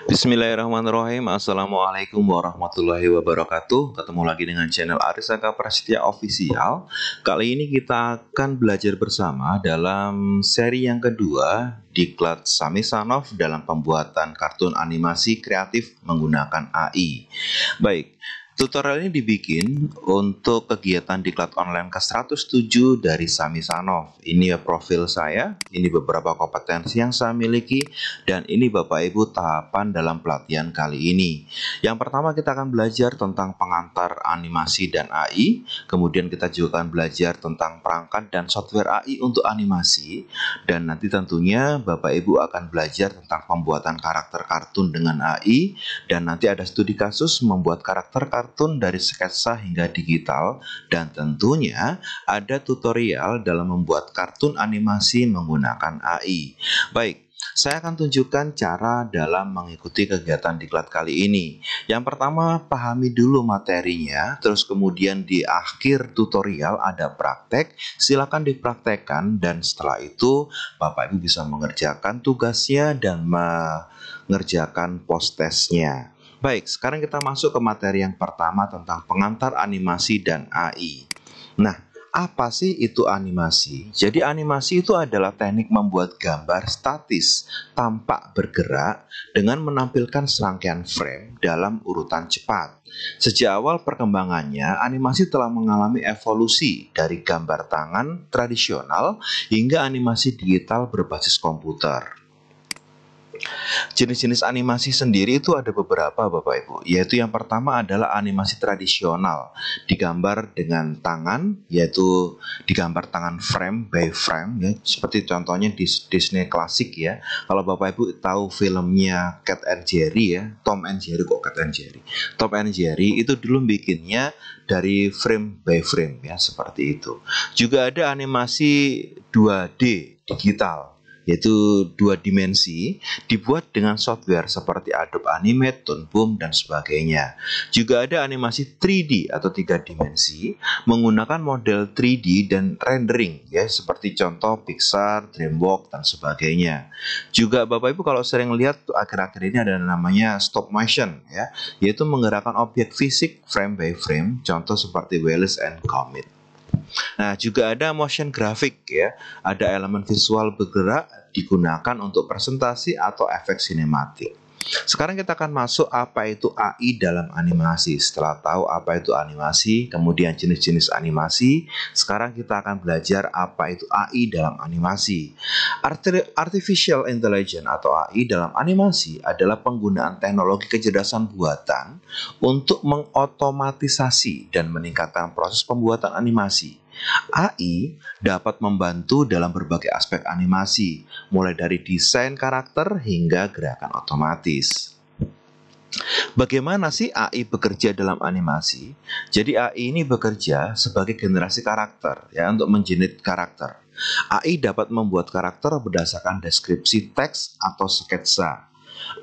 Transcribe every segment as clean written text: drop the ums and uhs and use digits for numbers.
Bismillahirrahmanirrahim. Assalamualaikum warahmatullahi wabarakatuh. Ketemu lagi dengan channel Arisaka Prasetya Official. Kali ini kita akan belajar bersama dalam seri yang kedua Diklat Samisanov dalam pembuatan kartun animasi kreatif menggunakan AI. Baik, tutorial ini dibikin untuk kegiatan diklat online ke-107 dari Samisanov. Ini ya profil saya, ini beberapa kompetensi yang saya miliki, dan ini Bapak Ibu tahapan dalam pelatihan kali ini. Yang pertama kita akan belajar tentang pengantar animasi dan AI, kemudian kita juga akan belajar tentang perangkat dan software AI untuk animasi, dan nanti tentunya Bapak Ibu akan belajar tentang pembuatan karakter kartun dengan AI, dan nanti ada studi kasus membuat karakter kartun dari sketsa hingga digital, dan tentunya ada tutorial dalam membuat kartun animasi menggunakan AI. Baik, saya akan tunjukkan cara dalam mengikuti kegiatan diklat kali ini. Yang pertama, pahami dulu materinya, terus kemudian di akhir tutorial ada praktek, silakan dipraktekkan, dan setelah itu Bapak Ibu bisa mengerjakan tugasnya dan mengerjakan post-testnya. Baik, sekarang kita masuk ke materi yang pertama tentang pengantar animasi dan AI. Nah, apa sih itu animasi? Jadi animasi itu adalah teknik membuat gambar statis, tampak bergerak dengan menampilkan serangkaian frame dalam urutan cepat. Sejak awal perkembangannya, animasi telah mengalami evolusi dari gambar tangan tradisional hingga animasi digital berbasis komputer. Jenis-jenis animasi sendiri itu ada beberapa Bapak Ibu, yaitu yang pertama adalah animasi tradisional, digambar dengan tangan, yaitu digambar tangan frame by frame, ya, seperti contohnya di Disney klasik ya. Kalau Bapak Ibu tahu filmnya Cat and Jerry ya, Tom and Jerry Tom and Jerry itu dulu bikinnya dari frame by frame ya, seperti itu. Juga ada animasi 2D digital, yaitu 2 dimensi, dibuat dengan software seperti Adobe Animate, Toon Boom, dan sebagainya. Juga ada animasi 3D atau 3 dimensi menggunakan model 3D dan rendering ya, seperti contoh Pixar, DreamWorks, dan sebagainya. Juga Bapak Ibu kalau sering lihat akhir-akhir ini ada namanya stop motion ya, yaitu menggerakkan objek fisik frame by frame, contoh seperti Wallace and Gromit. Nah, juga ada motion graphic ya. Ada elemen visual bergerak digunakan untuk presentasi atau efek sinematik. Sekarang kita akan masuk apa itu AI dalam animasi. Setelah tahu apa itu animasi, kemudian jenis-jenis animasi, sekarang kita akan belajar apa itu AI dalam animasi. Artificial Intelligence atau AI dalam animasi adalah penggunaan teknologi kecerdasan buatan untuk mengotomatisasi dan meningkatkan proses pembuatan animasi. AI dapat membantu dalam berbagai aspek animasi, mulai dari desain karakter hingga gerakan otomatis. Bagaimana sih AI bekerja dalam animasi? Jadi AI ini bekerja sebagai generasi karakter ya, untuk mengenerate karakter. AI dapat membuat karakter berdasarkan deskripsi teks atau sketsa.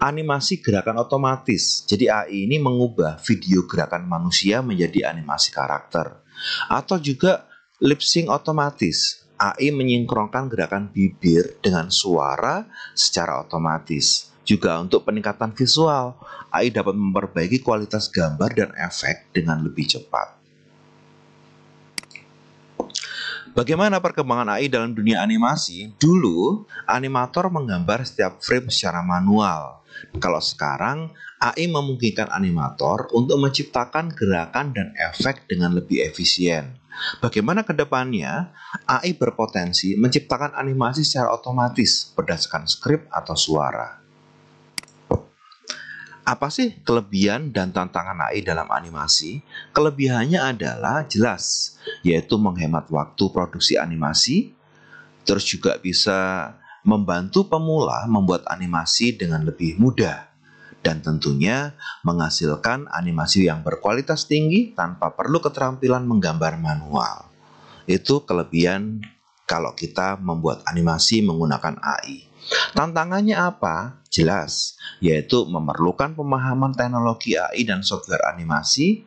Animasi gerakan otomatis. Jadi AI ini mengubah video gerakan manusia menjadi animasi karakter. Atau juga lip sync otomatis. AI menyinkronkan gerakan bibir dengan suara secara otomatis. Juga untuk peningkatan visual, AI dapat memperbaiki kualitas gambar dan efek dengan lebih cepat. Bagaimana perkembangan AI dalam dunia animasi? Dulu, animator menggambar setiap frame secara manual. Kalau sekarang, AI memungkinkan animator untuk menciptakan gerakan dan efek dengan lebih efisien. Bagaimana ke depannya? AI berpotensi menciptakan animasi secara otomatis berdasarkan skrip atau suara. Apa sih kelebihan dan tantangan AI dalam animasi? Kelebihannya adalah jelas, yaitu menghemat waktu produksi animasi, terus juga bisa membantu pemula membuat animasi dengan lebih mudah, dan tentunya menghasilkan animasi yang berkualitas tinggi tanpa perlu keterampilan menggambar manual. Itu kelebihan kalau kita membuat animasi menggunakan AI. Tantangannya apa? Jelas, yaitu memerlukan pemahaman teknologi AI dan software animasi.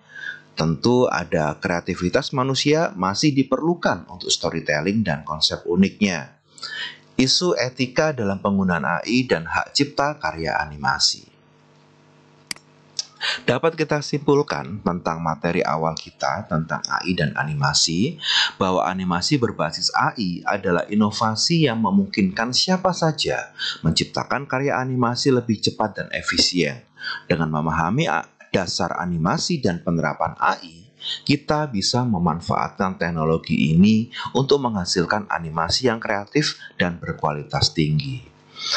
Tentu ada kreativitas manusia masih diperlukan untuk storytelling dan konsep uniknya. Isu etika dalam penggunaan AI dan hak cipta karya animasi. Dapat kita simpulkan tentang materi awal kita tentang AI dan animasi, bahwa animasi berbasis AI adalah inovasi yang memungkinkan siapa saja menciptakan karya animasi lebih cepat dan efisien. Dengan memahami dasar animasi dan penerapan AI, kita bisa memanfaatkan teknologi ini untuk menghasilkan animasi yang kreatif dan berkualitas tinggi.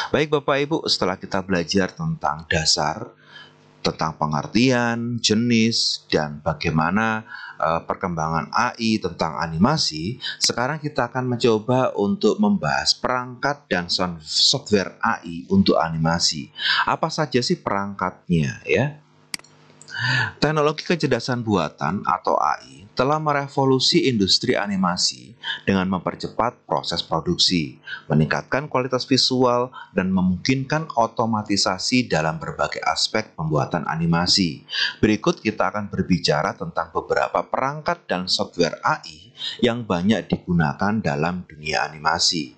Baik Bapak Ibu, setelah kita belajar tentang dasar, tentang pengertian, jenis, dan bagaimana perkembangan AI tentang animasi, sekarang kita akan mencoba untuk membahas perangkat dan software AI untuk animasi. Apa saja sih perangkatnya ya? Teknologi kecerdasan buatan atau AI telah merevolusi industri animasi dengan mempercepat proses produksi, meningkatkan kualitas visual, dan memungkinkan otomatisasi dalam berbagai aspek pembuatan animasi. Berikut kita akan berbicara tentang beberapa perangkat dan software AI yang banyak digunakan dalam dunia animasi.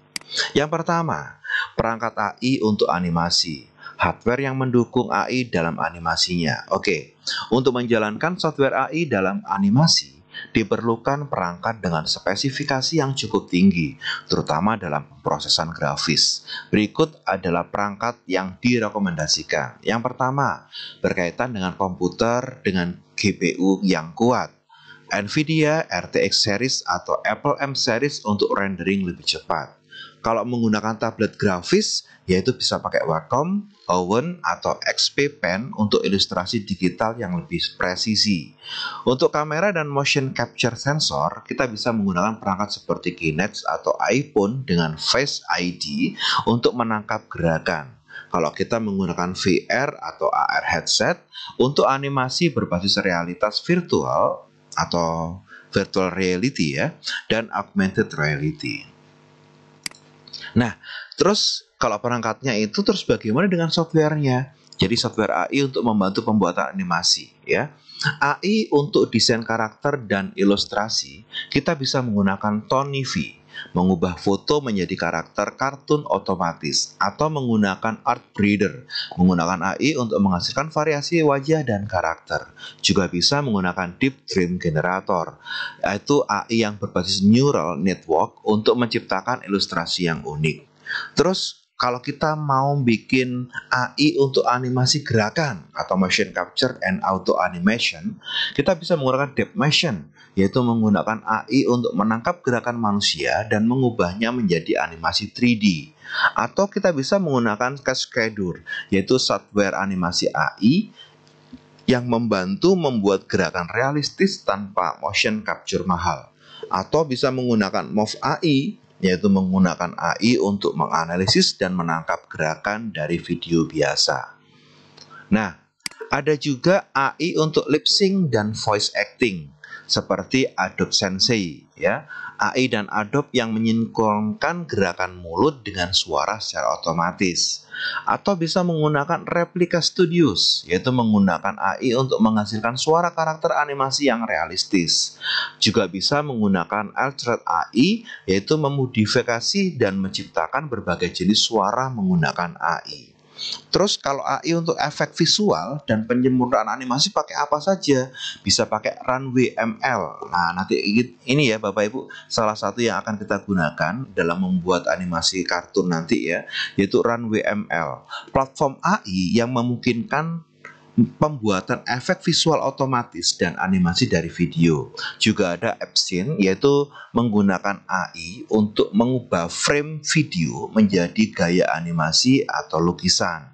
Yang pertama, perangkat AI untuk animasi. Hardware yang mendukung AI dalam animasinya. Oke, untuk menjalankan software AI dalam animasi, diperlukan perangkat dengan spesifikasi yang cukup tinggi, terutama dalam pemrosesan grafis. Berikut adalah perangkat yang direkomendasikan. Yang pertama, berkaitan dengan komputer dengan GPU yang kuat. NVIDIA RTX series atau Apple M series untuk rendering lebih cepat. Kalau menggunakan tablet grafis, yaitu bisa pakai Wacom, Owen, atau XP Pen untuk ilustrasi digital yang lebih presisi. Untuk kamera dan motion capture sensor, kita bisa menggunakan perangkat seperti Kinect atau iPhone dengan Face ID untuk menangkap gerakan. Kalau kita menggunakan VR atau AR headset untuk animasi berbasis realitas virtual atau virtual reality ya, dan augmented reality. Nah, terus kalau perangkatnya itu, terus bagaimana dengan softwarenya? Jadi software AI untuk membantu pembuatan animasi ya. AI untuk desain karakter dan ilustrasi, kita bisa menggunakan Tonifi, mengubah foto menjadi karakter kartun otomatis, atau menggunakan Art Breeder, menggunakan AI untuk menghasilkan variasi wajah dan karakter. Juga bisa menggunakan Deep Dream Generator, yaitu AI yang berbasis neural network untuk menciptakan ilustrasi yang unik. Terus kalau kita mau bikin AI untuk animasi gerakan atau motion capture and auto animation, kita bisa menggunakan depth motion, yaitu menggunakan AI untuk menangkap gerakan manusia dan mengubahnya menjadi animasi 3D. Atau kita bisa menggunakan Cascadeur, yaitu software animasi AI yang membantu membuat gerakan realistis tanpa motion capture mahal. Atau bisa menggunakan Move AI, yaitu menggunakan AI untuk menganalisis dan menangkap gerakan dari video biasa. Nah, ada juga AI untuk lip sync dan voice acting, seperti Adobe Sensei ya. AI dan Adobe yang menyinkronkan gerakan mulut dengan suara secara otomatis. Atau bisa menggunakan Replica Studios, yaitu menggunakan AI untuk menghasilkan suara karakter animasi yang realistis. Juga bisa menggunakan Altered AI, yaitu memodifikasi dan menciptakan berbagai jenis suara menggunakan AI. Terus kalau AI untuk efek visual dan penyempurnaan animasi pakai apa saja? Bisa pakai Runway ML. Nah, nanti ini ya Bapak Ibu, salah satu yang akan kita gunakan dalam membuat animasi kartun nanti ya, yaitu Runway ML. Platform AI yang memungkinkan pembuatan efek visual otomatis dan animasi dari video. Juga ada Epson, yaitu menggunakan AI untuk mengubah frame video menjadi gaya animasi atau lukisan.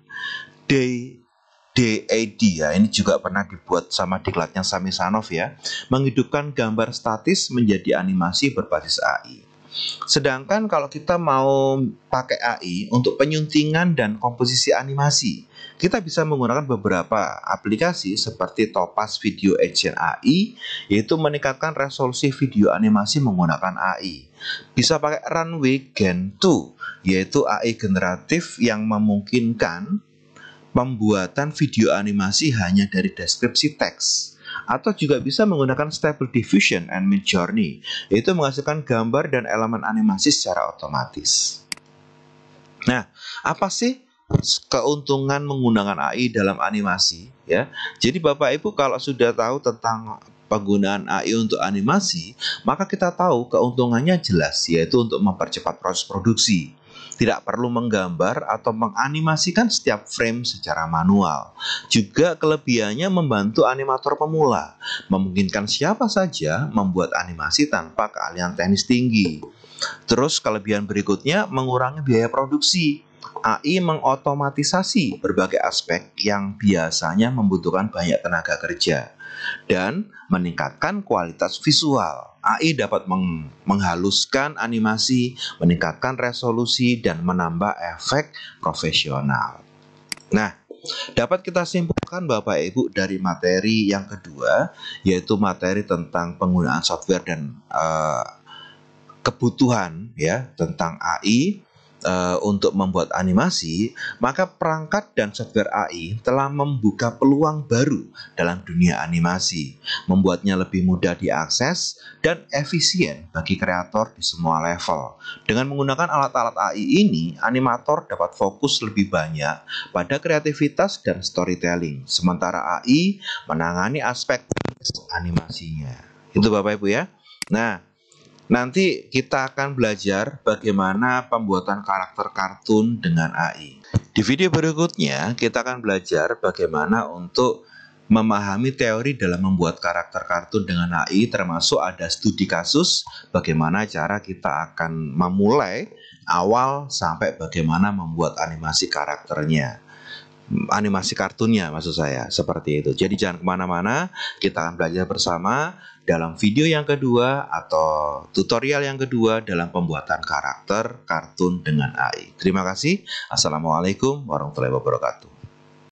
DAD ya, ini juga pernah dibuat sama diklatnya Sami Sanov ya, menghidupkan gambar statis menjadi animasi berbasis AI. Sedangkan kalau kita mau pakai AI untuk penyuntingan dan komposisi animasi, kita bisa menggunakan beberapa aplikasi seperti Topaz Video Agent AI, yaitu meningkatkan resolusi video animasi menggunakan AI. Bisa pakai Runway Gen 2, yaitu AI generatif yang memungkinkan pembuatan video animasi hanya dari deskripsi teks. Atau juga bisa menggunakan Stable Diffusion and Midjourney, yaitu menghasilkan gambar dan elemen animasi secara otomatis. Nah, apa sih keuntungan menggunakan AI dalam animasi ya. Jadi Bapak Ibu kalau sudah tahu tentang penggunaan AI untuk animasi, maka kita tahu keuntungannya jelas, yaitu untuk mempercepat proses produksi. Tidak perlu menggambar atau menganimasikan setiap frame secara manual. Juga kelebihannya membantu animator pemula, memungkinkan siapa saja membuat animasi tanpa keahlian teknis tinggi. Terus kelebihan berikutnya mengurangi biaya produksi. AI mengotomatisasi berbagai aspek yang biasanya membutuhkan banyak tenaga kerja dan meningkatkan kualitas visual. AI dapat menghaluskan animasi, meningkatkan resolusi, dan menambah efek profesional. Nah, dapat kita simpulkan Bapak Ibu dari materi yang kedua, yaitu materi tentang penggunaan software dan kebutuhan ya tentang AI untuk membuat animasi, maka perangkat dan software AI telah membuka peluang baru dalam dunia animasi, membuatnya lebih mudah diakses dan efisien bagi kreator di semua level. Dengan menggunakan alat-alat AI ini, animator dapat fokus lebih banyak pada kreativitas dan storytelling, sementara AI menangani aspek animasinya. Itu Bapak Ibu ya. Nah, nanti kita akan belajar bagaimana pembuatan karakter kartun dengan AI. Di video berikutnya, kita akan belajar bagaimana untuk memahami teori dalam membuat karakter kartun dengan AI, termasuk ada studi kasus bagaimana cara kita akan memulai awal sampai bagaimana membuat animasi karakternya. Animasi kartunnya maksud saya, seperti itu. Jadi jangan kemana-mana, kita akan belajar bersama dalam video yang kedua atau tutorial yang kedua dalam pembuatan karakter kartun dengan AI. Terima kasih. Assalamualaikum warahmatullahi wabarakatuh.